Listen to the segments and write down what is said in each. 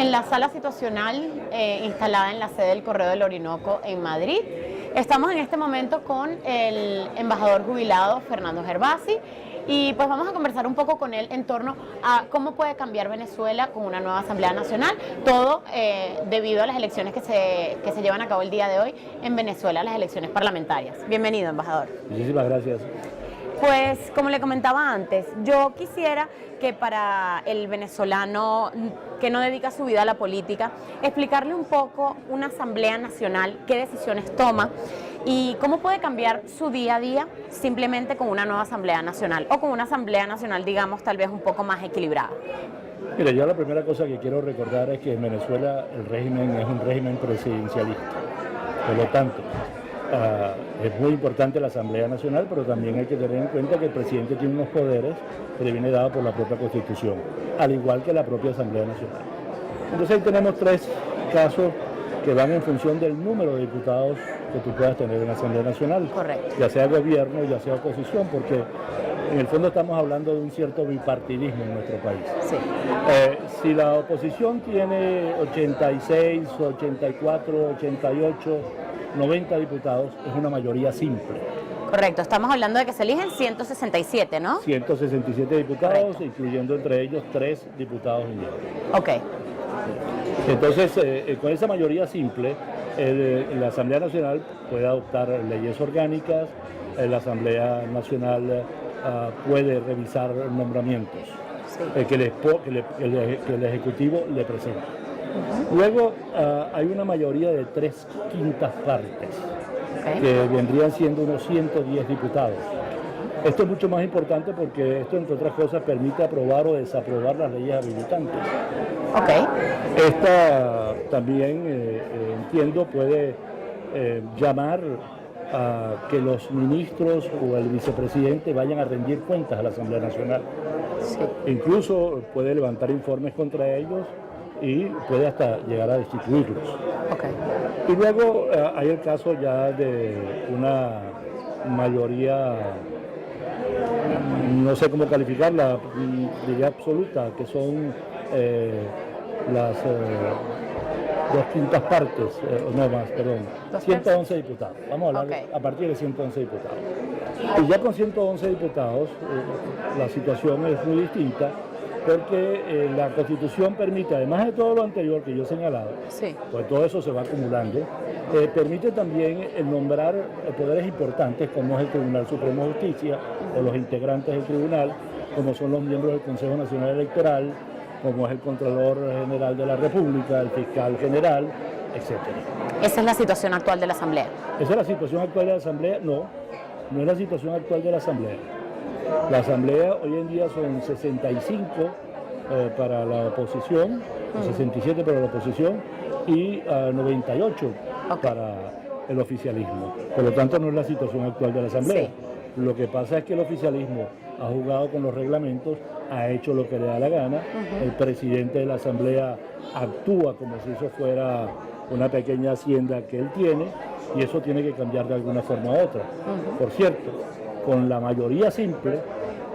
en la sala situacional instalada en la sede del Correo del Orinoco en Madrid. Estamos en este momento con el embajador jubilado Fernando Gervasi y pues vamos a conversar un poco con él en torno a cómo puede cambiar Venezuela con una nueva Asamblea Nacional, todo debido a las elecciones que se llevan a cabo el día de hoy en Venezuela, las elecciones parlamentarias. Bienvenido, embajador. Muchísimas gracias. Pues, como le comentaba antes, yo quisiera que para el venezolano que no dedica su vida a la política, explicarle un poco una Asamblea Nacional, qué decisiones toma y cómo puede cambiar su día a día simplemente con una nueva Asamblea Nacional o con una Asamblea Nacional, digamos, tal vez un poco más equilibrada. Mira, yo la primera cosa que quiero recordar es que en Venezuela el régimen es un régimen presidencialista. Por lo tanto, es muy importante la Asamblea Nacional, pero también hay que tener en cuenta que el presidente tiene unos poderes que le viene dado por la propia Constitución, al igual que la propia Asamblea Nacional. Entonces ahí tenemos tres casos que van en función del número de diputados que tú puedas tener en la Asamblea Nacional. Correcto. Ya sea gobierno, ya sea oposición, porque en el fondo estamos hablando de un cierto bipartidismo en nuestro país. Sí. Si la oposición tiene 86, 84, 88, 90 diputados, es una mayoría simple. Correcto, estamos hablando de que se eligen 167, ¿no? 167 diputados, correcto, incluyendo entre ellos 3 diputados indígenas. Ok. Entonces, con esa mayoría simple, la Asamblea Nacional puede adoptar leyes orgánicas, la Asamblea Nacional puede revisar nombramientos Sí. que el Ejecutivo le presenta. Luego hay una mayoría de 3/5 partes, que vendrían siendo unos 110 diputados. Esto es mucho más importante porque esto, entre otras cosas, permite aprobar o desaprobar las leyes habilitantes. Esta también, entiendo, puede llamar a que los ministros o el vicepresidente vayan a rendir cuentas a la Asamblea Nacional. Sí. Incluso puede levantar informes contra ellos y puede hasta llegar a destituirlos. Y luego hay el caso ya de una mayoría, no sé cómo calificarla, diría absoluta, que son las 2/5 partes, no más, perdón, 111 diputados. Vamos a hablar a partir de 111 diputados. Y ya con 111 diputados la situación es muy distinta, porque la Constitución permite, además de todo lo anterior que yo he señalado, Sí. pues todo eso se va acumulando, permite también nombrar poderes importantes como es el Tribunal Supremo de Justicia o los integrantes del tribunal, como son los miembros del Consejo Nacional Electoral, como es el Contralor General de la República, el Fiscal General, etc. Esa es la situación actual de la Asamblea. ¿Esa es la situación actual de la Asamblea? No, no es la situación actual de la Asamblea. La Asamblea hoy en día son 65 para la oposición, 67 para la oposición y 98 para el oficialismo. Por lo tanto, no es la situación actual de la Asamblea. Sí. Lo que pasa es que el oficialismo ha jugado con los reglamentos, ha hecho lo que le da la gana. El presidente de la Asamblea actúa como si eso fuera una pequeña hacienda que él tiene y eso tiene que cambiar de alguna forma u otra. Por cierto, con la mayoría simple,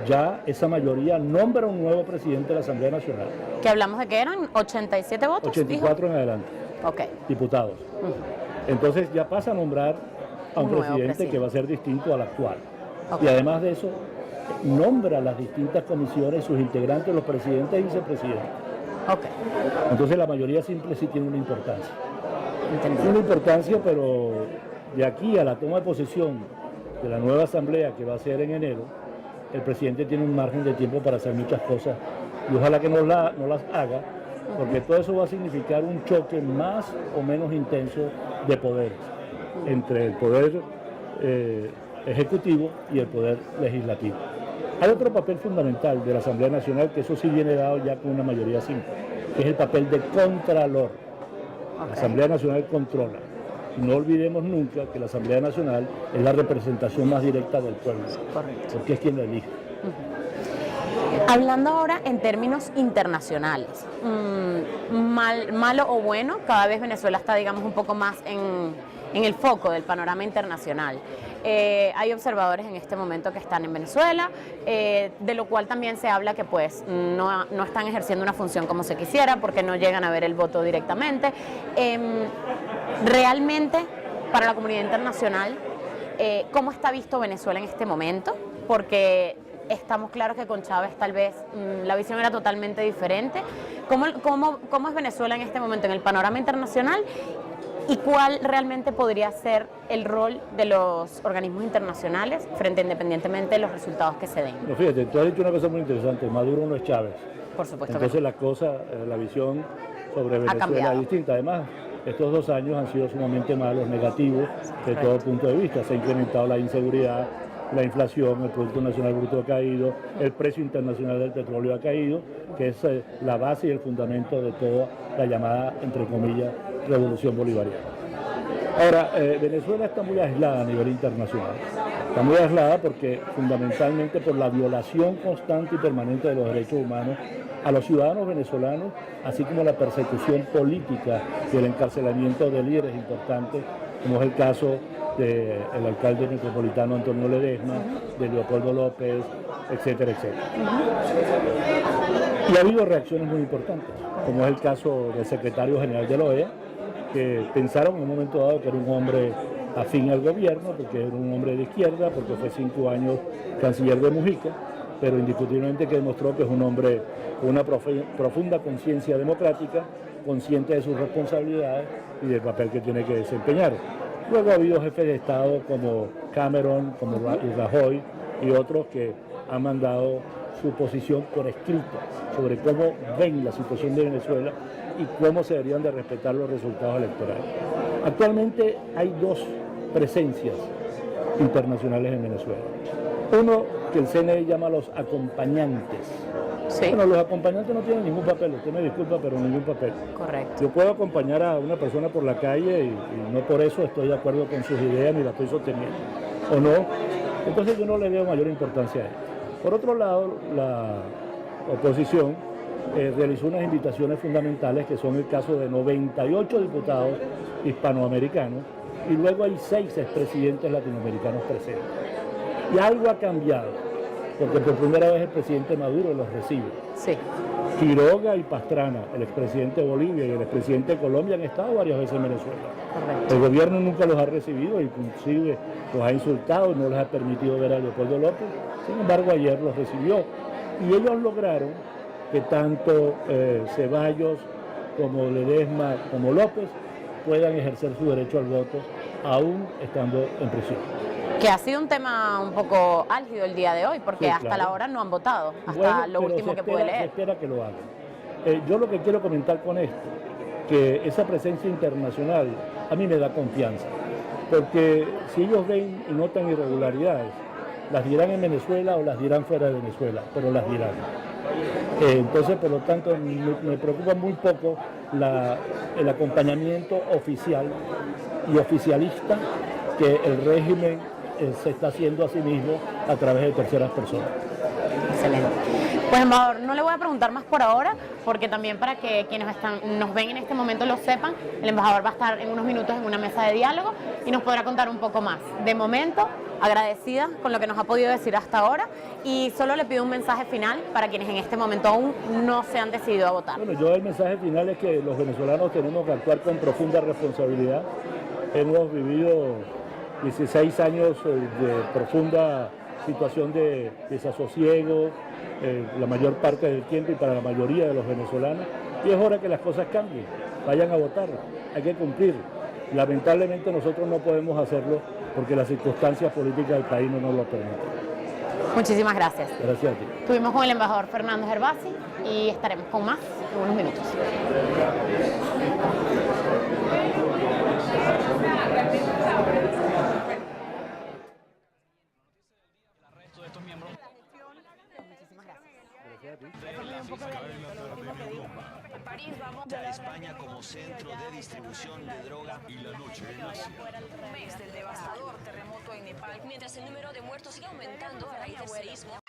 ya esa mayoría nombra un nuevo presidente de la Asamblea Nacional. ¿Que hablamos de que eran 87 votos? 84 dijo. en adelante, diputados. Uh-huh. Entonces ya pasa a nombrar a un presidente que va a ser distinto al actual. Y además de eso, nombra las distintas comisiones, sus integrantes, los presidentes y vicepresidentes. Entonces la mayoría simple sí tiene una importancia. Tiene una importancia, pero de aquí a la toma de posesión de la nueva asamblea que va a ser en enero, el presidente tiene un margen de tiempo para hacer muchas cosas y ojalá que no las haga, porque todo eso va a significar un choque más o menos intenso de poderes entre el poder ejecutivo y el poder legislativo. Hay otro papel fundamental de la Asamblea Nacional, que eso sí viene dado ya con una mayoría simple, que es el papel de contralor. La Asamblea Nacional controla. No olvidemos nunca que la Asamblea Nacional es la representación más directa del pueblo, porque es quien la elige. Hablando ahora en términos internacionales, malo o bueno, cada vez Venezuela está, digamos, un poco más en el foco del panorama internacional. Hay observadores en este momento que están en Venezuela, de lo cual también se habla que pues no están ejerciendo una función como se quisiera porque no llegan a ver el voto directamente. Realmente, para la comunidad internacional, ¿cómo está visto Venezuela en este momento? Porque estamos claros que con Chávez tal vez la visión era totalmente diferente. ¿Cómo es Venezuela en este momento en el panorama internacional? ¿Y cuál realmente podría ser el rol de los organismos internacionales frente independientemente de los resultados que se den? No, fíjate, tú has dicho una cosa muy interesante, Maduro no es Chávez. Por supuesto. Entonces la visión sobre Venezuela es distinta. Además, estos 2 años han sido sumamente malos, negativos, de todo punto de vista. Se ha incrementado la inseguridad, la inflación, el Producto Nacional Bruto ha caído, el precio internacional del petróleo ha caído, que es la base y el fundamento de toda la llamada, entre comillas, revolución bolivariana. Ahora, Venezuela está muy aislada a nivel internacional. Está muy aislada porque fundamentalmente por la violación constante y permanente de los derechos humanos a los ciudadanos venezolanos, así como la persecución política y el encarcelamiento de líderes importantes, como es el caso del alcalde metropolitano Antonio Ledesma, de Leopoldo López, etcétera, etcétera. Y ha habido reacciones muy importantes, como es el caso del secretario general de la OEA, que pensaron en un momento dado que era un hombre afín al gobierno, porque era un hombre de izquierda, porque fue 5 años canciller de Mujica, pero indiscutiblemente que demostró que es un hombre con una profunda conciencia democrática, consciente de sus responsabilidades y del papel que tiene que desempeñar. Luego ha habido jefes de Estado como Cameron, como Rajoy y otros que han mandado su posición por escrito sobre cómo ven la situación de Venezuela y cómo se deberían de respetar los resultados electorales. Actualmente hay 2 presencias internacionales en Venezuela. Uno que el CNE llama los acompañantes. Sí. Bueno, los acompañantes no tienen ningún papel, usted me disculpa, pero ningún papel. Correcto. Yo puedo acompañar a una persona por la calle y no por eso estoy de acuerdo con sus ideas ni la estoy sosteniendo, o no. Entonces yo no le veo mayor importancia a esto. Por otro lado, la oposición realizó unas invitaciones fundamentales, que son el caso de 98 diputados hispanoamericanos, y luego hay 6 expresidentes latinoamericanos presentes. Y algo ha cambiado, porque por primera vez el presidente Maduro los recibe. Sí. Quiroga y Pastrana, el expresidente de Bolivia y el expresidente de Colombia, han estado varias veces en Venezuela. Correcto. El gobierno nunca los ha recibido, inclusive los ha insultado y no les ha permitido ver a Leopoldo López. Sin embargo, ayer los recibió y ellos lograron que tanto Ceballos como Ledesma como López puedan ejercer su derecho al voto aún estando en prisión. Que ha sido un tema un poco álgido el día de hoy, porque sí, hasta la hora no han votado, hasta lo último que pude leer. Se espera que lo hagan. Yo lo que quiero comentar con esto, que esa presencia internacional a mí me da confianza, porque si ellos ven y notan irregularidades, las dirán en Venezuela o las dirán fuera de Venezuela, pero las dirán. Entonces, por lo tanto, me preocupa muy poco el acompañamiento oficial y oficialista que el régimen se está haciendo a sí mismo a través de terceras personas. Excelente. Pues, embajador, no le voy a preguntar más por ahora, porque también para que quienes nos ven en este momento lo sepan, el embajador va a estar en unos minutos en una mesa de diálogo y nos podrá contar un poco más. De momento, agradecida con lo que nos ha podido decir hasta ahora, y solo le pido un mensaje final para quienes en este momento aún no se han decidido a votar. Bueno, el mensaje final es que los venezolanos tenemos que actuar con profunda responsabilidad. Hemos vivido 16 años de profunda situación de desasosiego, la mayor parte del tiempo y para la mayoría de los venezolanos, y es hora que las cosas cambien, vayan a votar, hay que cumplir. Lamentablemente nosotros no podemos hacerlo porque las circunstancias políticas del país no nos lo permiten. Muchísimas gracias. Gracias a ti. Estuvimos con el embajador Fernando Gervasi y estaremos con más en unos minutos. Ya España como centro de distribución de droga y la noche en Asia. Mes del devastador terremoto en Nepal. Mientras el número de muertos sigue aumentando a raíz del seísmo.